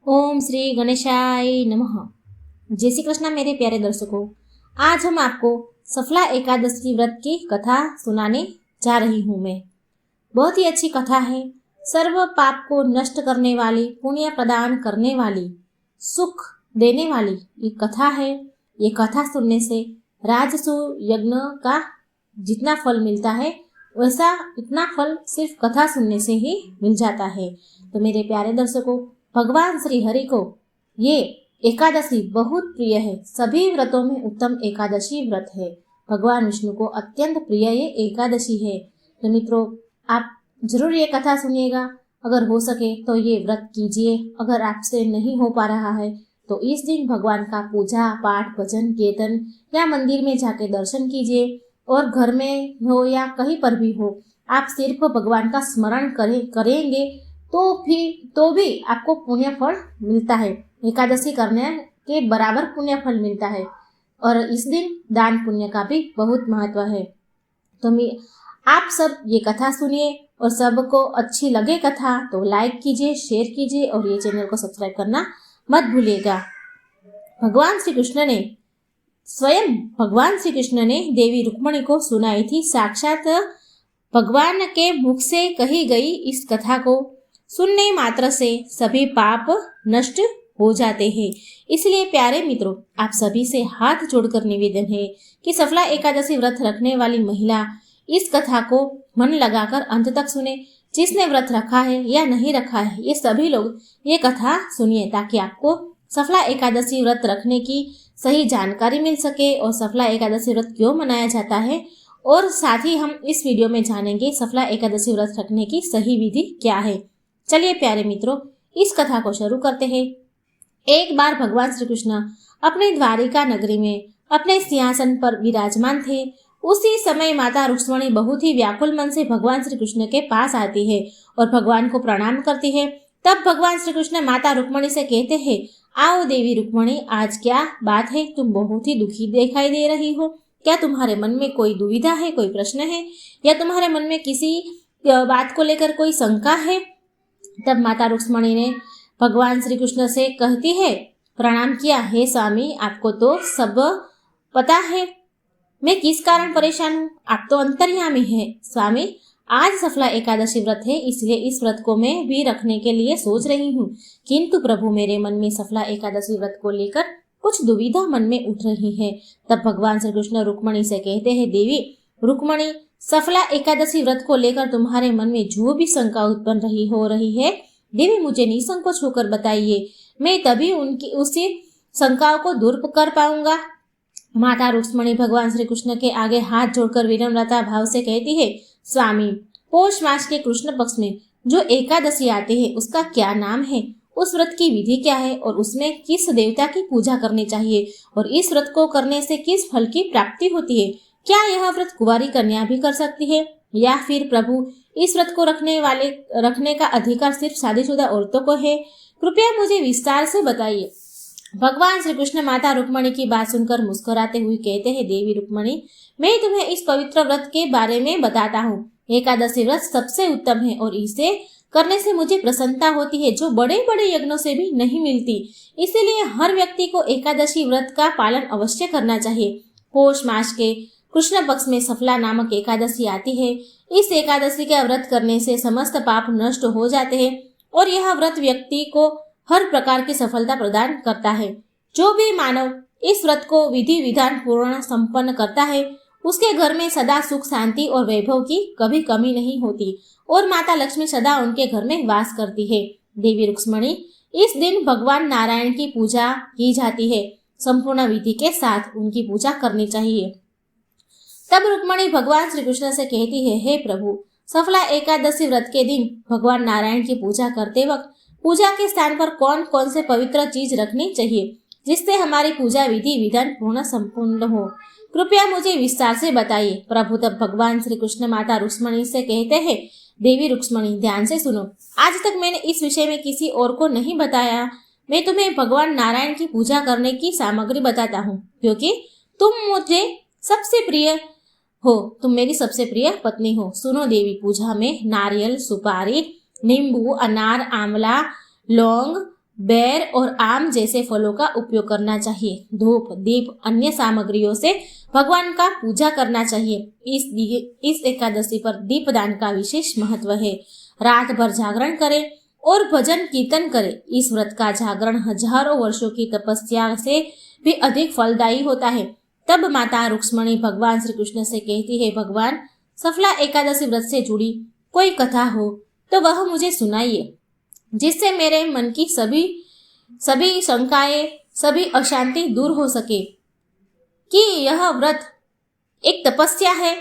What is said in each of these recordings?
ओम श्री गणेशाय नमः। जय श्री कृष्णा मेरे प्यारे दर्शकों, आज हम आपको सफला एकादशी व्रत की कथा सुनाने जा रही हूँ। मैं बहुत ही अच्छी कथा है। सर्व पाप को नष्ट करने वाली, पुण्य प्रदान करने वाली, सुख देने वाली ये कथा है। ये कथा सुनने से राजसूय यज्ञ का जितना फल मिलता है वैसा इतना फल सिर्फ कथा सुनने से ही मिल जाता है। तो मेरे प्यारे दर्शकों, भगवान श्री हरि को ये एकादशी बहुत प्रिय है। सभी व्रतों में उत्तम एकादशी व्रत है। भगवान विष्णु को अत्यंत प्रिय ये एकादशी है। तो मित्रों, आप जरूर ये कथा सुनिएगा। अगर हो सके तो ये व्रत कीजिए। अगर आपसे नहीं हो पा रहा है तो इस दिन भगवान का पूजा पाठ, भजन कीर्तन या मंदिर में जाके दर्शन कीजिए। और घर में हो या कहीं पर भी हो, आप सिर्फ भगवान का स्मरण करेंगे तो भी आपको पुण्य फल मिलता है। एकादशी करने के बराबर पुण्य फल मिलता है। और इस दिन दान पुण्य का भी बहुत महत्व है। तो आप सब ये कथा सुनिए और सबको अच्छी लगे कथा तो लाइक कीजिए, शेयर कीजिए और ये चैनल को सब्सक्राइब करना मत भूलिएगा। स्वयं भगवान श्री कृष्ण ने देवी रुक्मणी को सुनाई थी। साक्षात भगवान के मुख से कही गई इस कथा को सुनने मात्र से सभी पाप नष्ट हो जाते हैं। इसलिए प्यारे मित्रों, आप सभी से हाथ जोड़कर निवेदन है कि सफला एकादशी व्रत रखने वाली महिला इस कथा को मन लगाकर अंत तक सुने। जिसने व्रत रखा है या नहीं रखा है, ये सभी लोग ये कथा सुनिए ताकि आपको सफला एकादशी व्रत रखने की सही जानकारी मिल सके और सफला एकादशी व्रत क्यों मनाया जाता है। और साथ ही हम इस वीडियो में जानेंगे सफला एकादशी व्रत रखने की सही विधि क्या है। चलिए प्यारे मित्रों, इस कथा को शुरू करते हैं। एक बार भगवान श्री कृष्ण अपने द्वारिका नगरी में अपने सिंहासन पर विराजमान थे। उसी समय माता रुक्मणी बहुत ही व्याकुल मन से भगवान श्री कृष्ण के पास आती है और भगवान को प्रणाम करती है। तब भगवान श्री कृष्ण माता रुक्मणी से कहते हैं, आओ देवी रुक्मणी, आज क्या बात है? तुम बहुत ही दुखी दिखाई दे रही हो। क्या तुम्हारे मन में कोई दुविधा है, कोई प्रश्न है या तुम्हारे मन में किसी बात को लेकर कोई शंका है? तब माता रुक्मणी ने भगवान श्री कृष्ण से कहती है, प्रणाम किया, हे स्वामी, आपको तो सब पता है मैं किस कारण परेशान हूँ। आप तो अंतर्यामी है स्वामी। आज सफला एकादशी व्रत है, इसलिए इस व्रत को मैं भी रखने के लिए सोच रही हूँ। किंतु प्रभु, मेरे मन में सफला एकादशी व्रत को लेकर कुछ दुविधा मन में उठ रही है। तब भगवान श्री कृष्ण रुक्मणी से कहते हैं, देवी रुक्मणी, सफला एकादशी व्रत को लेकर तुम्हारे मन में जो भी शंका उत्पन्न हो रही है, देवी मुझे निसंकोच होकर बताइए। मैं तभी उसी शंकाओं को दूर कर पाऊंगा। माता रुक्मणी भगवान श्री कृष्ण के आगे हाथ जोड़कर विनम्रता भाव से कहती है, स्वामी, पौष मास के कृष्ण पक्ष में जो एकादशी आती है उसका क्या नाम है? उस व्रत की विधि क्या है और उसमें किस देवता की पूजा करनी चाहिए और इस व्रत को करने से किस फल की प्राप्ति होती है? क्या यह व्रत कुंवारी कन्या भी कर सकती है या फिर प्रभु इस व्रत को रखने का अधिकार सिर्फ शादीशुदा औरतों को है? कृपया मुझे विस्तार से बताइए। भगवान श्री कृष्ण माता रुक्मणी की बात सुनकर मुस्कुराते हुए कहते हैं, देवी रुक्मणी, मैं तुम्हें इस पवित्र व्रत के बारे में बताता हूँ। एकादशी व्रत सबसे उत्तम है और इसे करने से मुझे प्रसन्नता होती है जो बड़े बड़े यज्ञों से भी नहीं मिलती। इसीलिए हर व्यक्ति को एकादशी व्रत का पालन अवश्य करना चाहिए। पौष मास के कृष्ण पक्ष में सफला नामक एकादशी आती है। इस एकादशी का व्रत करने से समस्त पाप नष्ट हो जाते हैं और यह व्रत व्यक्ति को हर प्रकार की सफलता प्रदान करता है। जो भी मानव इस व्रत को विधि विधान पूर्ण संपन्न करता है, उसके घर में सदा सुख, शांति और वैभव की कभी कमी नहीं होती और माता लक्ष्मी सदा उनके घर में वास करती है। देवी रुक्मणी, इस दिन भगवान नारायण की पूजा की जाती है। संपूर्ण विधि के साथ उनकी पूजा करनी चाहिए। तब रुक्मणी भगवान श्री कृष्ण से कहती है, हे प्रभु, सफला एकादशी व्रत के दिन भगवान नारायण की पूजा करते वक्त पूजा के स्थान पर कौन कौन से पवित्र चीज रखनी चाहिए जिससे हमारी पूजा विधि विधान पूर्ण संपूर्ण हो? कृपया मुझे विस्तार से बताइए। प्रभु तब भगवान श्री कृष्ण माता रुक्मणी से कहते हैं, देवी रुक्मणी, ध्यान से सुनो। आज तक मैंने इस विषय में किसी और को नहीं बताया। मैं तुम्हें भगवान नारायण की पूजा करने की सामग्री बताता हूँ क्योंकि तुम मेरी सबसे प्रिय पत्नी हो। सुनो देवी, पूजा में नारियल, सुपारी, नींबू, अनार, आंवला, लौंग, बेर और आम जैसे फलों का उपयोग करना चाहिए। धूप, दीप, अन्य सामग्रियों से भगवान का पूजा करना चाहिए। इस एकादशी पर दीपदान का विशेष महत्व है। रात भर जागरण करें और भजन कीर्तन करें। इस व्रत का जागरण हजारों वर्षों की तपस्या से भी अधिक फलदायी होता है। तब माता रुक्मणी भगवान श्री कृष्ण से कहती है, भगवान, सफला एकादशी व्रत से जुड़ी कोई कथा हो तो वह मुझे सुनाइए, जिससे मेरे मन की सभी शंकाएं, सभी अशांति दूर हो सके। कि यह व्रत एक तपस्या है,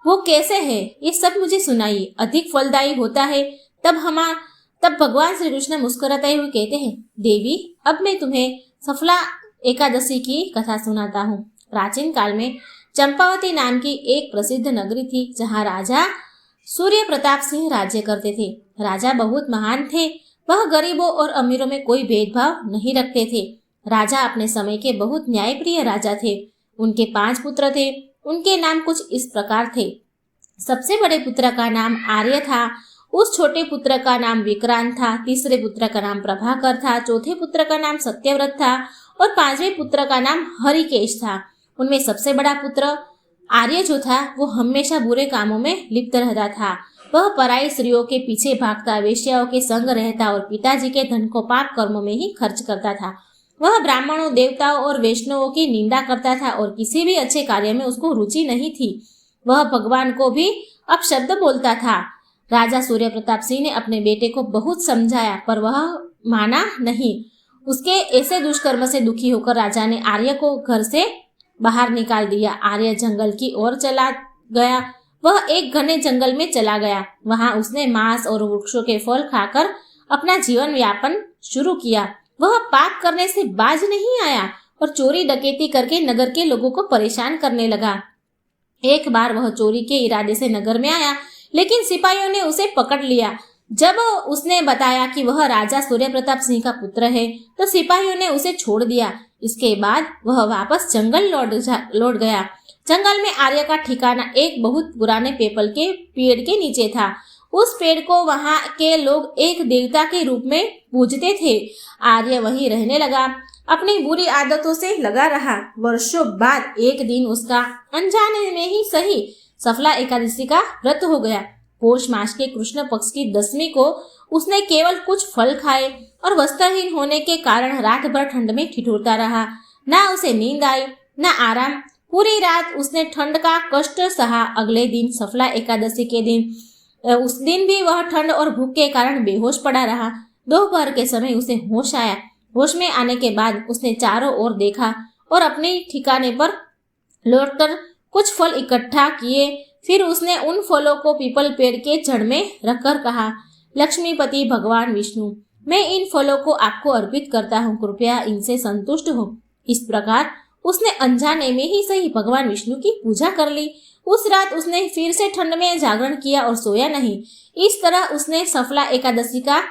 वो कैसे है, ये सब मुझे सुनाइए, अधिक फलदायी होता है। तब भगवान श्री कृष्ण मुस्कुराते हुए कहते हैं, देवी, अब मैं तुम्हें सफला एकादशी की कथा सुनाता हूँ। प्राचीन काल में चंपावती नाम की एक प्रसिद्ध नगरी थी, जहाँ राजा सूर्य प्रताप सिंह राज्य करते थे। राजा बहुत महान थे। वह गरीबों और अमीरों में कोई भेदभाव नहीं रखते थे। राजा अपने समय के बहुत न्यायप्रिय राजा थे। उनके 5 पुत्र थे। उनके नाम कुछ इस प्रकार थे। सबसे बड़े पुत्र का नाम आर्य था। उस छोटे पुत्र का नाम विक्रांत था। तीसरे पुत्र का नाम प्रभाकर था। चौथे पुत्र का नाम सत्यव्रत था और 5वें पुत्र का नाम हरिकेश था। उनमें सबसे बड़ा पुत्र आर्य जो था, वो हमेशा बुरे कामों में लिप्त रहता था। वह पराई स्त्रियों के पीछे भागता, वेश्याओं के संग रहता और पिताजी के धन को पाप कर्मों में ही खर्च करता था। वह ब्राह्मणों, देवताओं और वैष्णवों की निंदा करता था और किसी भी अच्छे कार्य में उसको रुचि नहीं थी। वह भगवान को भी अपशब्द बोलता था। राजा सूर्य प्रताप सिंह ने अपने बेटे को बहुत समझाया, पर वह माना नहीं। उसके ऐसे दुष्कर्म से दुखी होकर राजा ने आर्य को घर से बाहर निकाल दिया। आर्य जंगल की ओर चला गया। वह एक घने जंगल में चला गया। वहां उसने मांस और वृक्षों के फल खाकर अपना जीवन यापन शुरू किया। वह पाप करने से बाज नहीं आया और चोरी डकैती करके नगर के लोगों को परेशान करने लगा। एक बार वह चोरी के इरादे से नगर में आया, लेकिन सिपाहियों ने उसे पकड़ लिया। जब उसने बताया कि वह राजा सूर्य प्रताप सिंह का पुत्र है, तो सिपाहियों ने उसे छोड़ दिया। इसके बाद वह वापस जंगल लौट गया। जंगल में आर्य का ठिकाना एक बहुत पुराने पीपल के पेड़ के नीचे था। उस पेड़ को वहां के लोग एक देवता के रूप में पूजते थे। आर्य वहीं रहने लगा, अपनी बुरी आदतों से लगा रहा। वर्षों बाद एक दिन उसका अनजाने में ही सही सफला एकादशी का व्रत हो गया। पौष मास के कृष्ण पक्ष की 10वीं को उसने केवल कुछ फल खाए और वस्त्रहीन होने के कारण रात भर ठंड में ठिठुरता रहा। ना उसे नींद आई, ना आराम। पूरी रात उसने ठंड का कष्ट सहा। अगले दिन सफला एकादशी के दिन उस दिन भी वह ठंड और भूख के कारण बेहोश पड़ा रहा। दोपहर के समय उसे होश आया। होश में आने के बाद उसने चारों ओर देखा और अपने ठिकाने पर लौटकर कुछ फल इकट्ठा किए। फिर उसने उन फलों को पीपल पेड़ के जड़ में रखकर कहा, लक्ष्मीपति भगवान विष्णु, मैं इन फलों को आपको अर्पित करता हूँ, कृपया इनसे संतुष्ट हो। इस प्रकार उसने अनजाने में ही सही भगवान विष्णु की पूजा कर ली। उस रात उसने फिर से ठंड में जागरण किया और सोया नहीं। इस तरह उसने सफला एकादशी का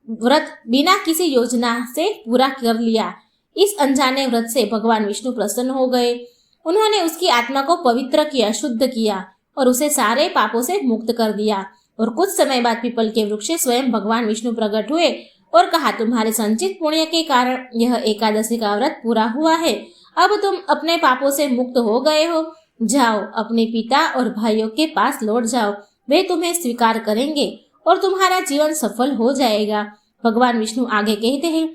व्रत बिना किसी योजना से पूरा कर लिया। इस अनजाने व्रत से भगवान विष्णु प्रसन्न हो गए। उन्होंने उसकी आत्मा को पवित्र किया, शुद्ध किया और उसे सारे पापों से मुक्त कर दिया। और कुछ समय बाद पीपल के वृक्ष स्वयं भगवान विष्णु प्रकट हुए और कहा, तुम्हारे संचित पुण्य के कारण यह एकादशी का व्रत पूरा हुआ है। अब तुम अपने पापों से मुक्त हो गए हो। जाओ, अपने पिता और भाइयों के पास लौट जाओ। वे तुम्हें स्वीकार करेंगे और तुम्हारा जीवन सफल हो जाएगा। भगवान विष्णु आगे कहते हैं,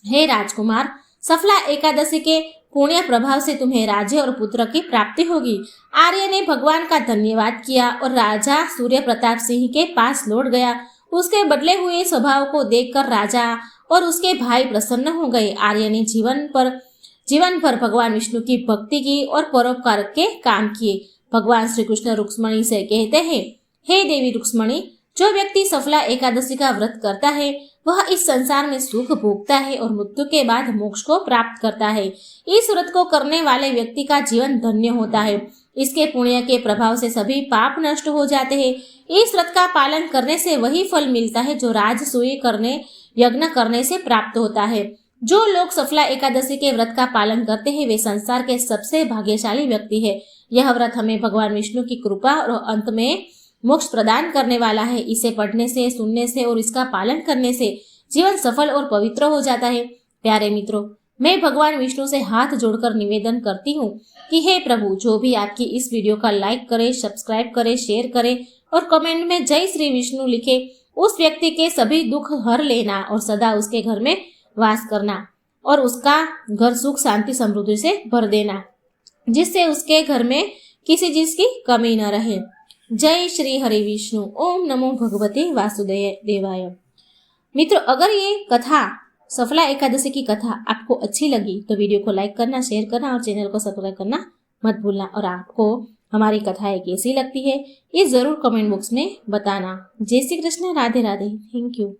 हे राजकुमार, सफला एकादशी के पुण्य प्रभाव से तुम्हें राज्य और पुत्र की प्राप्ति होगी। आर्य ने भगवान का धन्यवाद किया और राजा सूर्य प्रताप सिंह के पास लौट गया। उसके बदले हुए स्वभाव को देखकर राजा और उसके भाई प्रसन्न हो गए। आर्य ने जीवन भर भगवान विष्णु की भक्ति की और परोपकार के काम किए। भगवान श्री कृष्ण रुक्मणी से कहते हैं, हे देवी रुक्मणी, जो व्यक्ति सफला एकादशी का व्रत करता है वह इस संसार में सुख भोगता है और मृत्यु के बाद मोक्ष को प्राप्त करता है। इस व्रत को करने वाले व्यक्ति का जीवन धन्य होता है। इसके पुण्य के प्रभाव से सभी पाप नष्ट हो जाते हैं। इस व्रत का पालन करने से वही फल मिलता है जो राजसूय यज्ञ करने से प्राप्त होता है। जो लोग सफला एकादशी के व्रत का पालन करते हैं वे संसार के सबसे भाग्यशाली व्यक्ति है। यह व्रत हमें भगवान विष्णु की कृपा और अंत में मोक्ष प्रदान करने वाला है। इसे पढ़ने से, सुनने से और इसका पालन करने से जीवन सफल और पवित्र हो जाता है। प्यारे मित्रों, मैं भगवान विष्णु से हाथ जोड़कर निवेदन करती हूँ कि हे प्रभु, जो भी आपकी इस वीडियो का लाइक करे, सब्सक्राइब करे, शेयर करे और कमेंट में जय श्री विष्णु लिखे, उस व्यक्ति के सभी दुख हर लेना और सदा उसके घर में वास करना और उसका घर सुख शांति समृद्धि से भर देना, जिससे उसके घर में किसी चीज की कमी न रहे। जय श्री हरि विष्णु। ओम नमो भगवते वासुदेवाय। मित्रों, अगर ये कथा सफला एकादशी की कथा आपको अच्छी लगी तो वीडियो को लाइक करना, शेयर करना और चैनल को सब्सक्राइब करना मत भूलना। और आपको हमारी कथाएं कैसी लगती है ये जरूर कमेंट बॉक्स में बताना। जय श्री कृष्ण, राधे राधे। Thank you.